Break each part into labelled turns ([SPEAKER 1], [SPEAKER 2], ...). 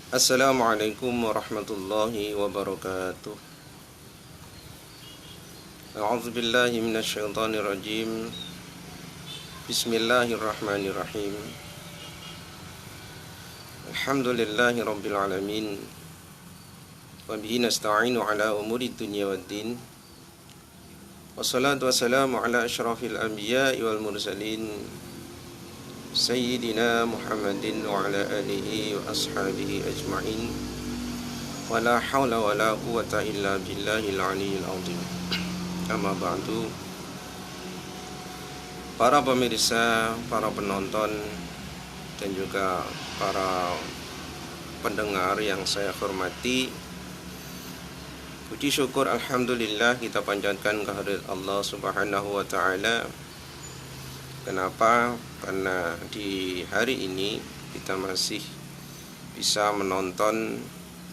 [SPEAKER 1] Assalamualaikum warahmatullahi wabarakatuh. A'udzu billahi minasyaitonir rajim. Bismillahirrahmanirrahim. Alhamdulillahi rabbil alamin. Wa bihi nasta'inu ala umuri dunya waddin. Wassalatu wassalamu ala asyrafil anbiya'i wal mursalin. Sayyidina Muhammadin wa ala alihi wa ashabihi ajma'in. Wa la hawla wa la quwwata illa billahil aliyyil azim. Amma ba'du. Para pemirsa, para penonton, dan juga para pendengar yang saya hormati, puji syukur alhamdulillah kita panjatkan kehadirat Allah Subhanahu wa taala. Kenapa? Karena di hari ini kita masih bisa menonton,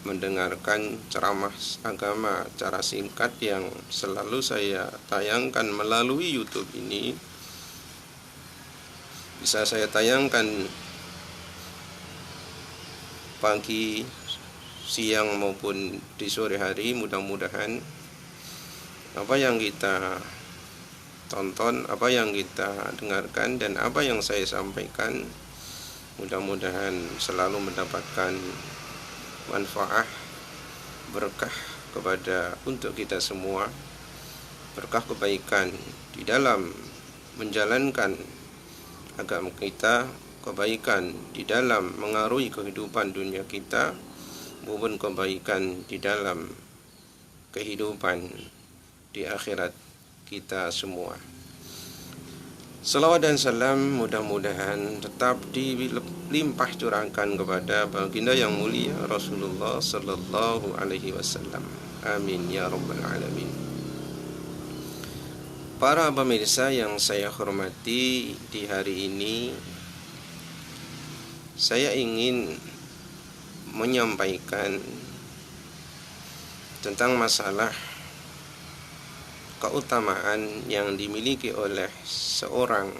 [SPEAKER 1] mendengarkan ceramah agama cara singkat yang selalu saya tayangkan melalui YouTube ini. Bisa saya tayangkan pagi, siang maupun di sore hari. Mudah-mudahan apa yang kita tonton, apa yang kita dengarkan, dan apa yang saya sampaikan mudah-mudahan selalu mendapatkan manfaat, berkah untuk kita semua, berkah kebaikan di dalam menjalankan agama kita, kebaikan di dalam mengaruhi kehidupan dunia kita, maupun kebaikan di dalam kehidupan di akhirat kita semua. Salawat dan salam mudah-mudahan tetap dilimpah curahkan kepada baginda yang mulia Rasulullah sallallahu alaihi wasallam. Amin ya rabbal alamin. Para pemirsa yang saya hormati, di hari ini saya ingin menyampaikan tentang masalah keutamaan yang dimiliki oleh seorang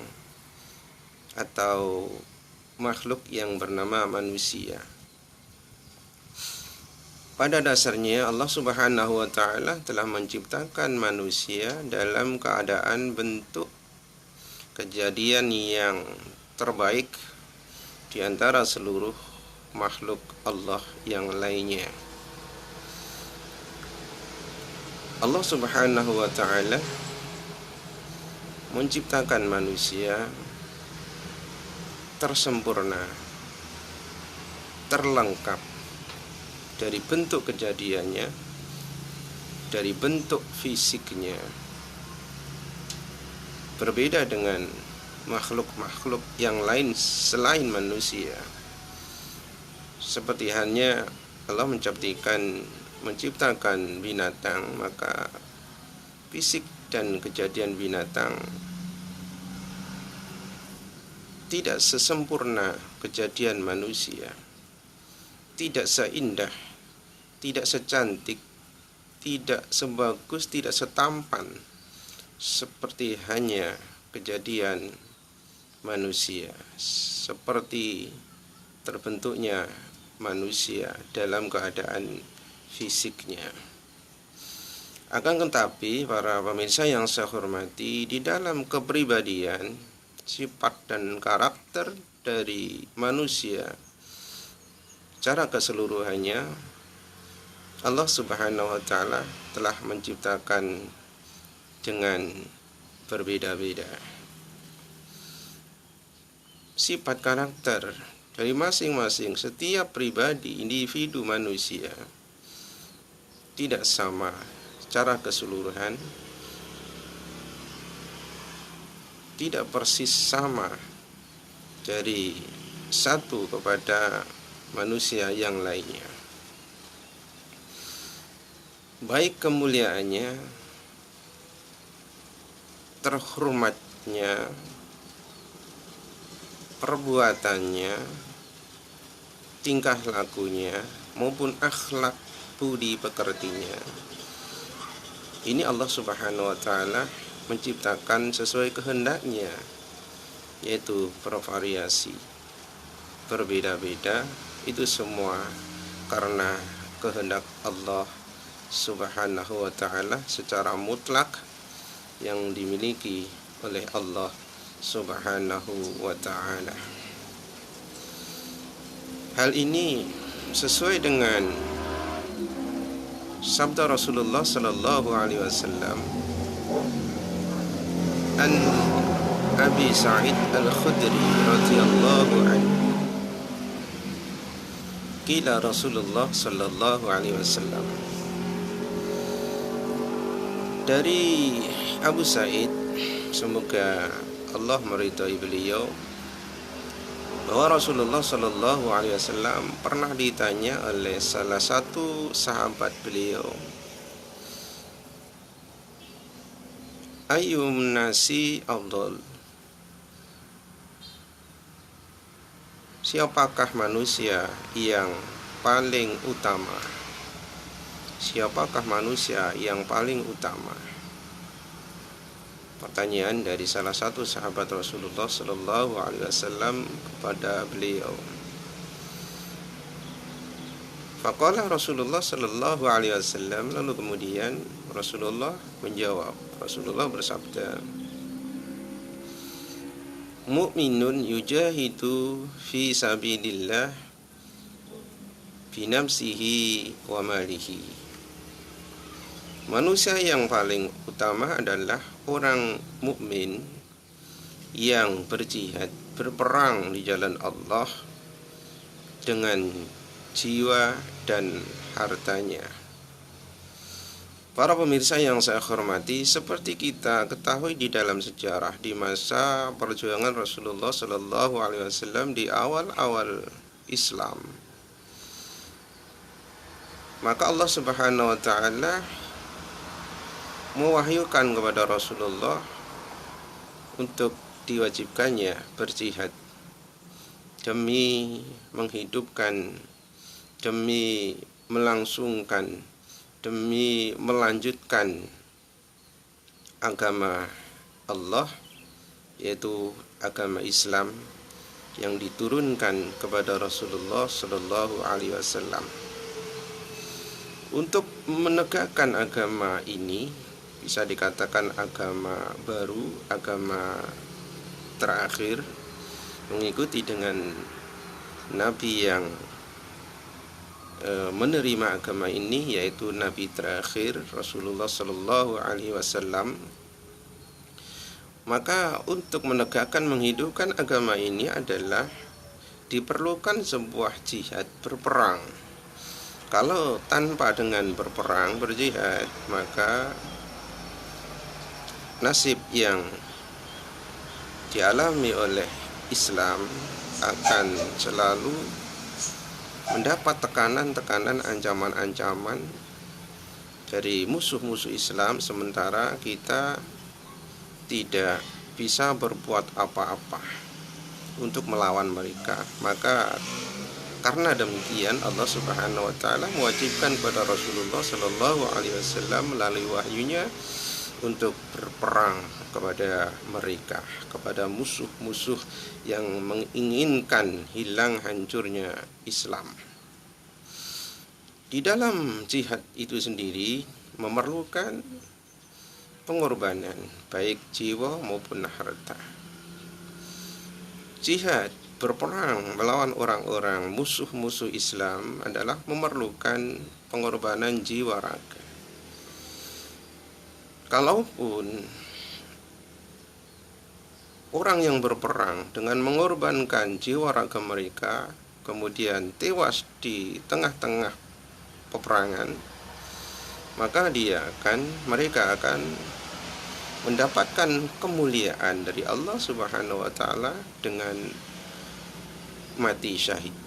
[SPEAKER 1] atau makhluk yang bernama manusia. Pada dasarnya Allah Subhanahu wa taala telah menciptakan manusia dalam keadaan bentuk kejadian yang terbaik di antara seluruh makhluk Allah yang lainnya. Allah Subhanahu wa taala menciptakan manusia tersempurna, terlengkap dari bentuk kejadiannya, dari bentuk fisiknya. Berbeda dengan makhluk-makhluk yang lain selain manusia. Seperti halnya Allah menciptakan binatang, maka fisik dan kejadian binatang tidak sesempurna kejadian manusia, tidak seindah, tidak secantik, tidak sebagus, tidak setampan seperti hanya kejadian manusia, seperti terbentuknya manusia dalam keadaan fisiknya. Akan tetapi para pemirsa yang saya hormati, di dalam kepribadian, sifat dan karakter dari manusia secara keseluruhannya, Allah Subhanahu wa taala telah menciptakan dengan berbeda-beda. Sifat karakter dari masing-masing setiap pribadi, individu manusia tidak sama secara keseluruhan, tidak persis sama dari satu kepada manusia yang lainnya. Baik kemuliaannya, terhormatnya, perbuatannya, tingkah lakunya, maupun akhlak budi pekertinya, ini Allah Subhanahu wa taala menciptakan sesuai kehendaknya, yaitu bervariasi, berbeda-beda. Itu semua karena kehendak Allah Subhanahu wa ta'ala secara mutlak yang dimiliki oleh Allah Subhanahu wa ta'ala. Hal ini sesuai dengan sabda Rasulullah sallallahu alaihi wasallam an Abi Sa'id Al-Khudri radhiyallahu anhu, qila Rasulullah sallallahu alaihi wasallam, dari Abu Sa'id, semoga Allah meridhai beliau, bahwa Rasulullah sallallahu alaihi wasallam pernah ditanya oleh salah satu sahabat beliau, ayyun nasi afdal, siapakah manusia yang paling utama? Siapakah manusia yang paling utama? Pertanyaan dari salah satu sahabat Rasulullah sallallahu alaihi wasallam kepada beliau. Faqala Rasulullah sallallahu alaihi wasallam, lalu kemudian Rasulullah menjawab. Rasulullah bersabda, mu'minun yujahidu fi sabilillah bi nafsihi wa malihi. Manusia yang paling utama adalah orang mukmin yang berjihad, berperang di jalan Allah dengan jiwa dan hartanya. Para pemirsa yang saya hormati, seperti kita ketahui di dalam sejarah di masa perjuangan Rasulullah sallallahu alaihi wasallam di awal-awal Islam, maka Allah Subhanahu wa taala mewahyukan kepada Rasulullah untuk diwajibkannya berjihad demi menghidupkan, demi melangsungkan, demi melanjutkan agama Allah, yaitu agama Islam yang diturunkan kepada Rasulullah sallallahu alaihi wasallam. Untuk menegakkan agama ini, bisa dikatakan agama baru, agama terakhir, mengikuti dengan nabi yang menerima agama ini, yaitu nabi terakhir Rasulullah sallallahu alaihi wasallam. Maka untuk menegakkan, menghidupkan agama ini adalah diperlukan sebuah jihad, berperang. Kalau tanpa dengan berperang, berjihad, maka nasib yang dialami oleh Islam akan selalu mendapat tekanan-tekanan, ancaman-ancaman dari musuh-musuh Islam, sementara kita tidak bisa berbuat apa-apa untuk melawan mereka. Maka karena demikian Allah Subhanahu wa taala mewajibkan kepada Rasulullah sallallahu alaihi wasallam melalui wahyunya untuk berperang kepada mereka, kepada musuh-musuh yang menginginkan hilang hancurnya Islam. Di dalam jihad itu sendiri memerlukan pengorbanan, baik jiwa maupun harta. Jihad, berperang melawan orang-orang musuh-musuh Islam adalah memerlukan pengorbanan jiwa raga. Kalaupun orang yang berperang dengan mengorbankan jiwa raga mereka kemudian tewas di tengah-tengah peperangan, maka mereka akan mendapatkan kemuliaan dari Allah Subhanahu wa taala dengan mati syahid.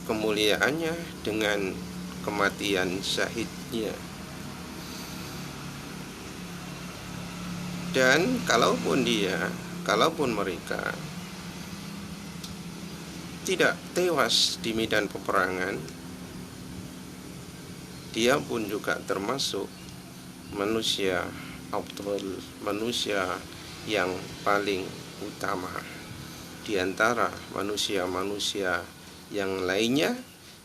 [SPEAKER 1] Kemuliaannya dengan kematian syahidnya. Dan kalaupun mereka tidak tewas di medan peperangan, dia pun juga termasuk manusia afdal, manusia yang paling utama di antara manusia-manusia yang lainnya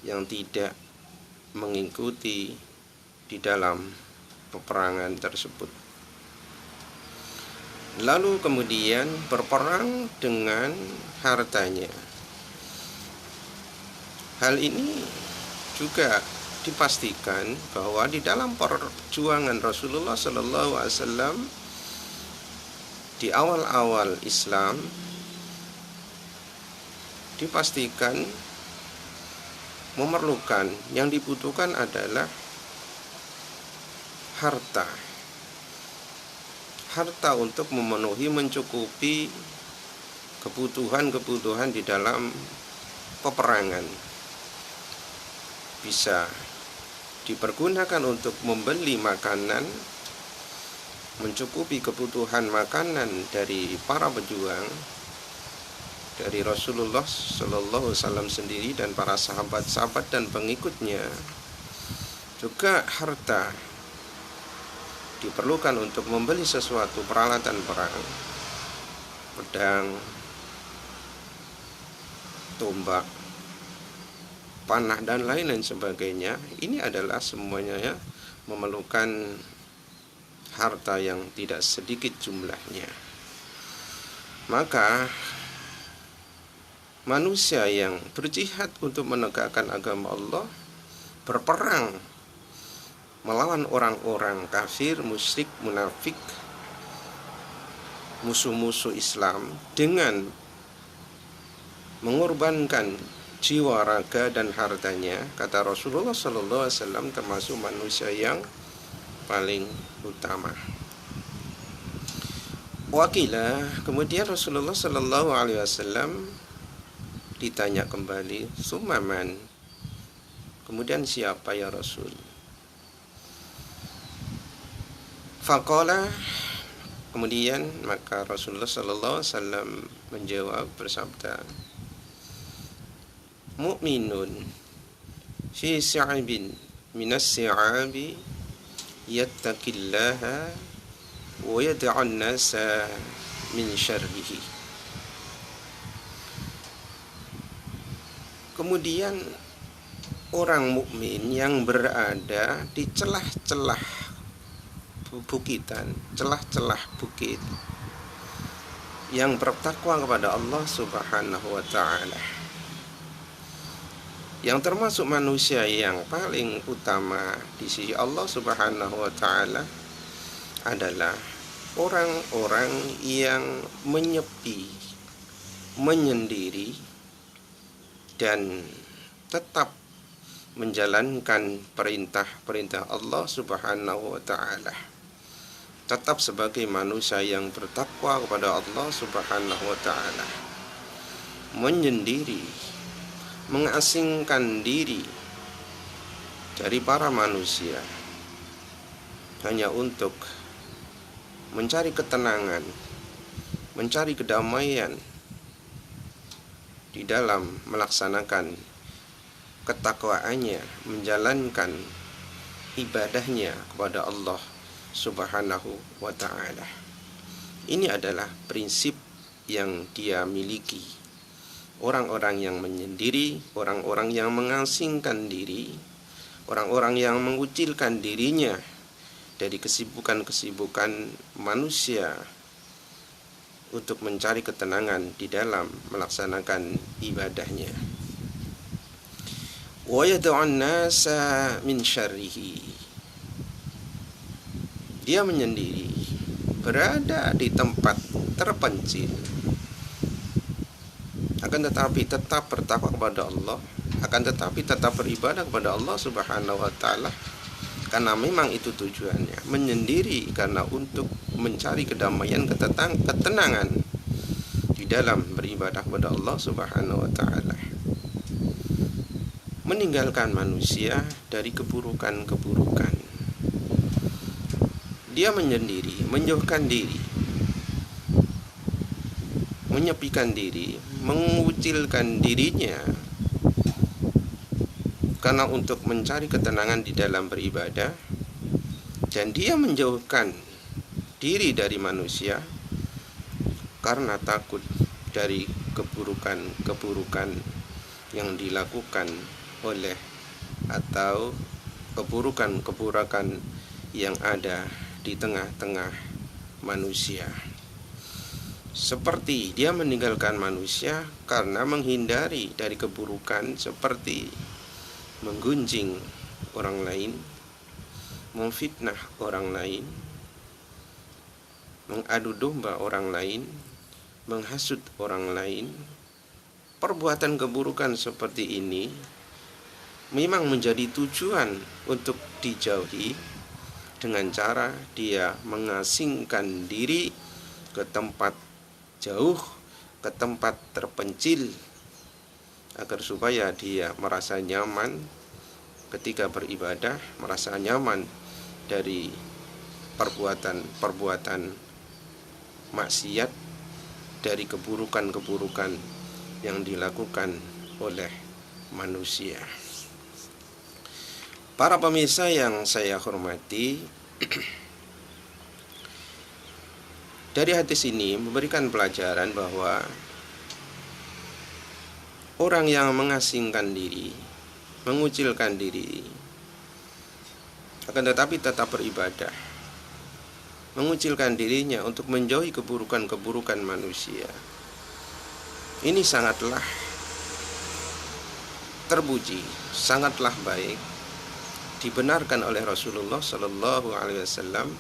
[SPEAKER 1] yang tidak mengikuti di dalam peperangan tersebut. Lalu kemudian berperang dengan hartanya. Hal ini juga dipastikan bahwa di dalam perjuangan Rasulullah Sallallahu Alaihi Wasallam di awal-awal Islam dipastikan memerlukan, yang dibutuhkan adalah harta untuk memenuhi, mencukupi kebutuhan di dalam peperangan. Bisa dipergunakan untuk membeli makanan, mencukupi kebutuhan makanan dari para pejuang, dari Rasulullah Sallallahu Alaihi Wasallam sendiri dan para sahabat-sahabat dan pengikutnya. Juga harta diperlukan untuk membeli sesuatu peralatan perang, pedang, tombak, panah dan lain-lain sebagainya. Ini adalah semuanya ya, memerlukan harta yang tidak sedikit jumlahnya. Maka manusia yang berjihad untuk menegakkan agama Allah, berperang melawan orang-orang kafir, musyrik, munafik, musuh-musuh Islam dengan mengorbankan jiwa, raga dan hartanya, kata Rasulullah Sallallahu Alaihi Wasallam, termasuk manusia yang paling utama. Wakilah, kemudian Rasulullah Sallallahu Alaihi Wasallam ditanya kembali, "Sumaman?" Kemudian siapa ya Rasul? Faqala, kemudian maka Rasulullah Sallallahu Alaihi Wasallam menjawab bersabda, "Mu'minun fi si'abin minas si'abi yattaqillaha wa yad'an nasa min syarrihi." Kemudian orang mukmin yang berada di celah-celah bukitan, celah-celah bukit, yang bertakwa kepada Allah Subhanahu wa taala, yang termasuk manusia yang paling utama di sisi Allah Subhanahu wa taala, adalah orang-orang yang menyepi, menyendiri, dan tetap menjalankan perintah-perintah Allah Subhanahu wa taala, tetap sebagai manusia yang bertakwa kepada Allah Subhanahu wa taala, menyendiri, mengasingkan diri dari para manusia hanya untuk mencari ketenangan, mencari kedamaian di dalam melaksanakan ketakwaannya, menjalankan ibadahnya kepada Allah Subhanahu wa ta'ala. Ini adalah prinsip yang dia miliki. Orang-orang yang menyendiri, orang-orang yang mengasingkan diri, orang-orang yang mengucilkan dirinya dari kesibukan-kesibukan manusia untuk mencari ketenangan di dalam melaksanakan ibadahnya. Wa yad'un nasa min syarrihi. Dia menyendiri, berada di tempat terpencil, akan tetapi tetap bertakwa kepada Allah, akan tetapi tetap beribadah kepada Allah Subhanahu wa taala, karena memang itu tujuannya, menyendiri karena untuk mencari kedamaian, ketenangan di dalam beribadah kepada Allah Subhanahu wa taala, meninggalkan manusia dari keburukan-keburukan. Dia menyendiri, menjauhkan diri, menyepikan diri, mengucilkan dirinya karena untuk mencari ketenangan di dalam beribadah, dan dia menjauhkan diri dari manusia karena takut dari keburukan-keburukan yang dilakukan oleh atau keburukan-keburukan yang ada di tengah-tengah manusia. Seperti dia meninggalkan manusia karena menghindari dari keburukan seperti menggunjing orang lain, memfitnah orang lain, mengadu domba orang lain, menghasut orang lain. Perbuatan keburukan seperti ini memang menjadi tujuan untuk dijauhi dengan cara dia mengasingkan diri ke tempat jauh, ke tempat terpencil, agar supaya dia merasa nyaman ketika beribadah, merasa nyaman dari perbuatan-perbuatan maksiat, dari keburukan-keburukan yang dilakukan oleh manusia. Para pemirsa yang saya hormati, dari hadis ini memberikan pelajaran bahwa orang yang mengasingkan diri, mengucilkan diri, akan tetapi tetap beribadah, mengucilkan dirinya untuk menjauhi keburukan-keburukan manusia, ini sangatlah terpuji, sangatlah baik, dibenarkan oleh Rasulullah Shallallahu Alaihi Wasallam,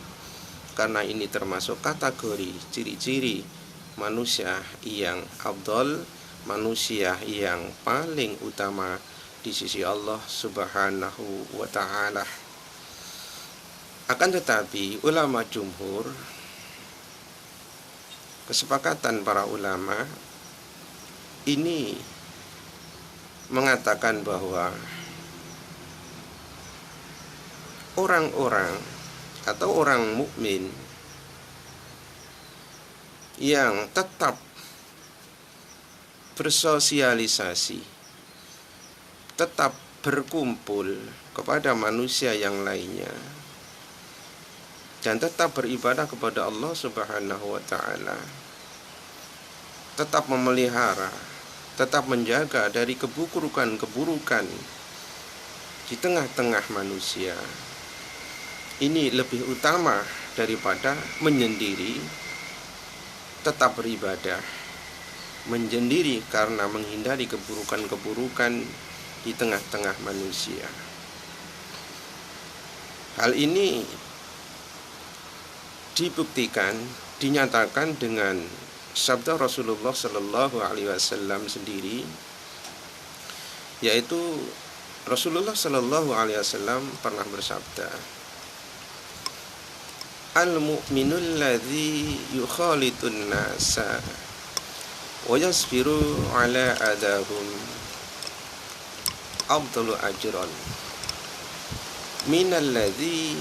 [SPEAKER 1] karena ini termasuk kategori ciri-ciri manusia yang afdal, manusia yang paling utama di sisi Allah Subhanahu wa Ta'ala. Akan tetapi ulama jumhur, kesepakatan para ulama ini mengatakan bahwa orang-orang atau orang mukmin yang tetap bersosialisasi, tetap berkumpul kepada manusia yang lainnya, dan tetap beribadah kepada Allah Subhanahu wa Ta'ala, tetap memelihara, tetap menjaga dari keburukan-keburukan di tengah-tengah manusia, ini lebih utama daripada menyendiri, tetap beribadah, menyendiri karena menghindari keburukan-keburukan di tengah-tengah manusia. Hal ini dibuktikan, dinyatakan dengan sabda Rasulullah Shallallahu Alaihi Wasallam sendiri, yaitu Rasulullah Shallallahu Alaihi Wasallam pernah bersabda, al-mu'minul ladzi yukhalitun nasa wa yasbiru ala adahum afdalu ajran minal ladzi